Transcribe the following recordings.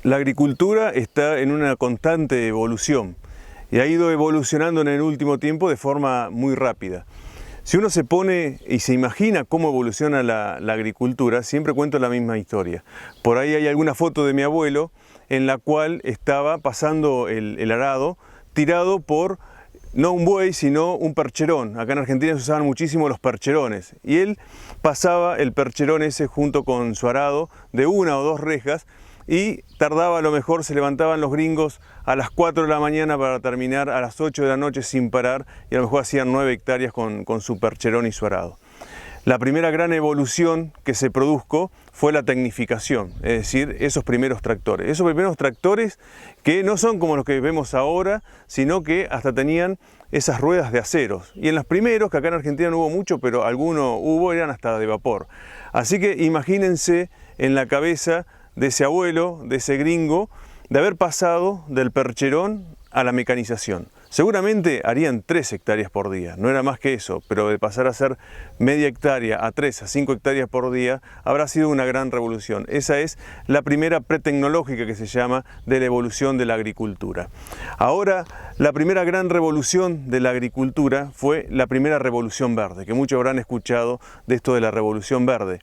La agricultura está en una constante evolución y ha ido evolucionando en el último tiempo de forma muy rápida. Si uno se pone y se imagina cómo evoluciona la agricultura, siempre cuento la misma historia. Por ahí hay alguna foto de mi abuelo en la cual estaba pasando el arado tirado por no un buey, sino un percherón. Acá en Argentina se usaban muchísimo los percherones. Y él pasaba el percherón ese junto con su arado de una o dos rejas y tardaba, a lo mejor se levantaban los gringos a las 4 de la mañana para terminar a las 8 de la noche sin parar y a lo mejor hacían 9 hectáreas con su percherón y su arado. La primera gran evolución que se produjo fue la tecnificación, es decir, esos primeros tractores. Esos primeros tractores que no son como los que vemos ahora, sino que hasta tenían esas ruedas de aceros. Y en los primeros, que acá en Argentina no hubo mucho, pero algunos hubo, eran hasta de vapor. Así que imagínense en la cabeza de ese abuelo, de ese gringo, de haber pasado del percherón a la mecanización. Seguramente harían 3 hectáreas por día, no era más que eso, pero de pasar a ser media hectárea a 3 a 5 hectáreas por día habrá sido una gran revolución. Esa es la primera pretecnológica que se llama de la evolución de la agricultura. Ahora, la primera gran revolución de la agricultura fue la primera revolución verde, que muchos habrán escuchado de esto de la revolución verde.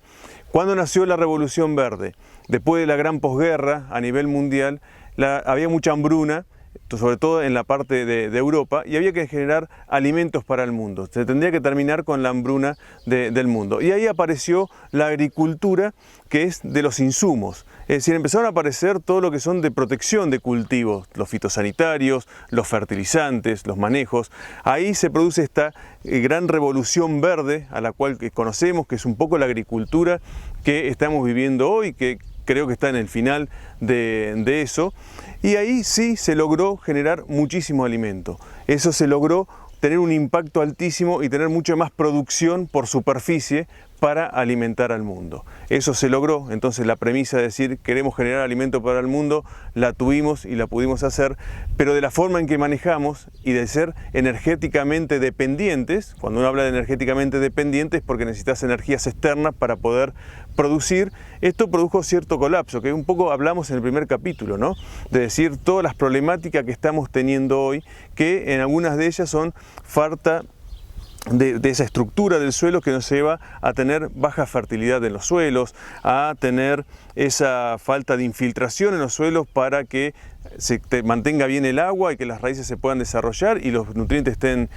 ¿Cuándo nació la revolución verde? Después de la gran posguerra a nivel mundial, había mucha hambruna, sobre todo en la parte de Europa, y había que generar alimentos para el mundo. Se tendría que terminar con la hambruna del mundo. Y ahí apareció la agricultura, que es de los insumos. Es decir, empezaron a aparecer todo lo que son de protección de cultivos, los fitosanitarios, los fertilizantes, los manejos. Ahí se produce esta gran revolución verde, a la cual conocemos, que es un poco la agricultura que estamos viviendo hoy, que creo que está en el final de eso, y ahí sí se logró generar muchísimo alimento. Eso se logró tener un impacto altísimo y tener mucha más producción por superficie para alimentar al mundo. Eso se logró, entonces la premisa de decir queremos generar alimento para el mundo, la tuvimos y la pudimos hacer, pero de la forma en que manejamos y de ser energéticamente dependientes. Cuando uno habla de energéticamente dependientes, porque necesitas energías externas para poder producir, esto produjo cierto colapso, que un poco hablamos en el primer capítulo, ¿no? De decir todas las problemáticas que estamos teniendo hoy, que en algunas de ellas son falta de esa estructura del suelo que nos lleva a tener baja fertilidad en los suelos, a tener esa falta de infiltración en los suelos para que se mantenga bien el agua y que las raíces se puedan desarrollar y los nutrientes estén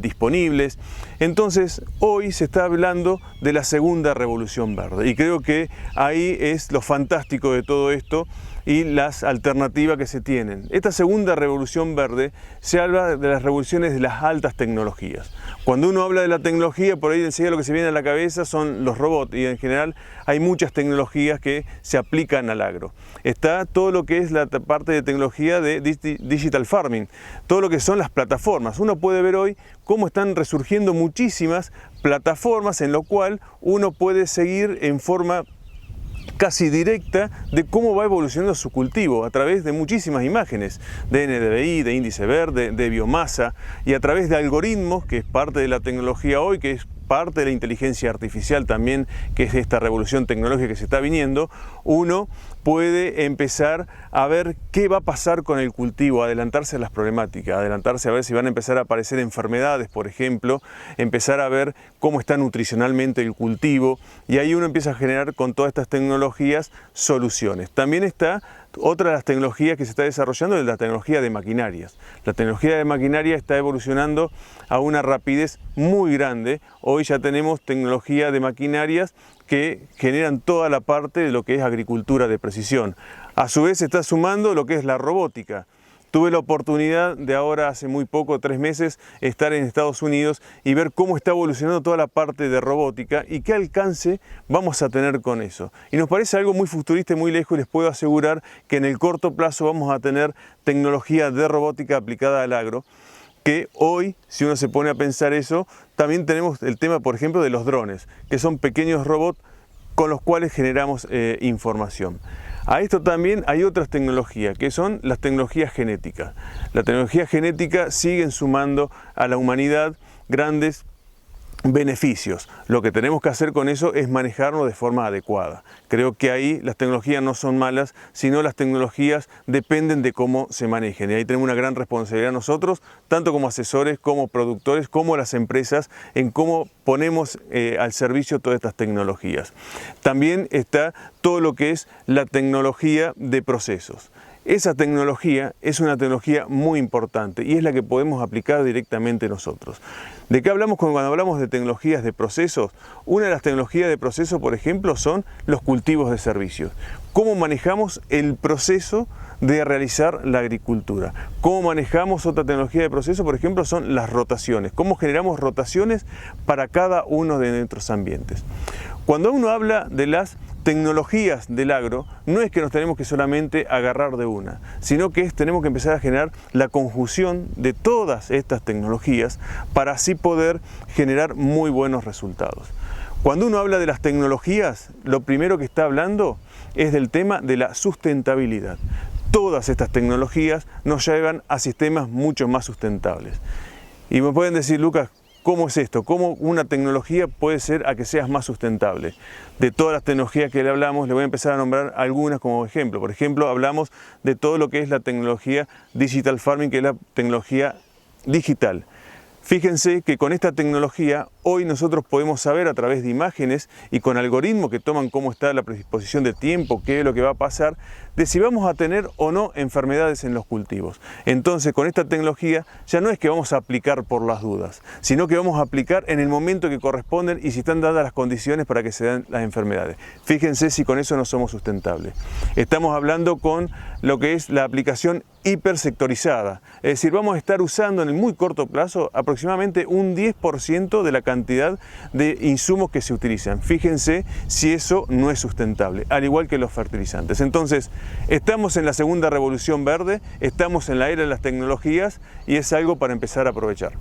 disponibles. Entonces, hoy se está hablando de la segunda revolución verde y creo que ahí es lo fantástico de todo esto y las alternativas que se tienen. Esta segunda revolución verde se habla de las revoluciones de las altas tecnologías. Cuando uno habla de la tecnología, por ahí enseguida lo que se viene a la cabeza son los robots y en general hay muchas tecnologías que se aplican al agro. Está todo lo que es la parte de tecnología de digital farming, todo lo que son las plataformas. Uno puede ver hoy cómo están resurgiendo muchísimas plataformas en lo cual uno puede seguir en forma casi directa de cómo va evolucionando su cultivo a través de muchísimas imágenes de NDVI, de índice verde, de biomasa y a través de algoritmos, que es parte de la tecnología hoy, que es parte de la inteligencia artificial también, que es esta revolución tecnológica que se está viniendo. Uno puede empezar a ver qué va a pasar con el cultivo, adelantarse a las problemáticas, adelantarse a ver si van a empezar a aparecer enfermedades, por ejemplo, empezar a ver cómo está nutricionalmente el cultivo, y ahí uno empieza a generar con todas estas tecnologías soluciones. También está otra de las tecnologías que se está desarrollando, es la tecnología de maquinarias. La tecnología de maquinaria está evolucionando a una rapidez muy grande. Hoy ya tenemos tecnología de maquinarias que generan toda la parte de lo que es agricultura de precisión. A su vez se está sumando lo que es la robótica. Tuve la oportunidad de ahora, hace muy poco, 3 meses, estar en Estados Unidos y ver cómo está evolucionando toda la parte de robótica y qué alcance vamos a tener con eso. Y nos parece algo muy futurista y muy lejos, y les puedo asegurar que en el corto plazo vamos a tener tecnología de robótica aplicada al agro, que hoy, si uno se pone a pensar eso, también tenemos el tema, por ejemplo, de los drones, que son pequeños robots con los cuales generamos información. A esto también hay otras tecnologías, que son las tecnologías genéticas. La tecnología genética sigue sumando a la humanidad grandes beneficios. Lo que tenemos que hacer con eso es manejarlo de forma adecuada. Creo que ahí las tecnologías no son malas, sino las tecnologías dependen de cómo se manejen. Y ahí tenemos una gran responsabilidad nosotros, tanto como asesores, como productores, como las empresas, en cómo ponemos al servicio todas estas tecnologías. También está todo lo que es la tecnología de procesos. Esa tecnología es una tecnología muy importante y es la que podemos aplicar directamente nosotros. ¿De qué hablamos cuando hablamos de tecnologías de procesos? Una de las tecnologías de procesos, por ejemplo, son los cultivos de servicios. ¿Cómo manejamos el proceso de realizar la agricultura? ¿Cómo manejamos otra tecnología de proceso? Por ejemplo, son las rotaciones. ¿Cómo generamos rotaciones para cada uno de nuestros ambientes? Cuando uno habla de las tecnologías del agro, no es que nos tenemos que solamente agarrar de una, sino que tenemos que empezar a generar la conjunción de todas estas tecnologías para así poder generar muy buenos resultados. Cuando uno habla de las tecnologías, lo primero que está hablando es del tema de la sustentabilidad. Todas estas tecnologías nos llevan a sistemas mucho más sustentables. Y me pueden decir, Lucas, ¿cómo es esto? ¿Cómo una tecnología puede ser a que seas más sustentable? De todas las tecnologías que le hablamos, le voy a empezar a nombrar algunas como ejemplo. Por ejemplo, hablamos de todo lo que es la tecnología Digital Farming, que es la tecnología digital. Fíjense que con esta tecnología hoy nosotros podemos saber a través de imágenes y con algoritmos que toman cómo está la predisposición de tiempo, qué es lo que va a pasar, de si vamos a tener o no enfermedades en los cultivos. Entonces con esta tecnología ya no es que vamos a aplicar por las dudas, sino que vamos a aplicar en el momento que corresponden y si están dadas las condiciones para que se den las enfermedades. Fíjense si con eso no somos sustentables. Estamos hablando con lo que es la aplicación hipersectorizada, es decir, vamos a estar usando en el muy corto plazo aproximadamente un 10% de la cantidad de insumos que se utilizan. Fíjense si eso no es sustentable, al igual que los fertilizantes. Entonces, estamos en la segunda revolución verde, estamos en la era de las tecnologías y es algo para empezar a aprovechar.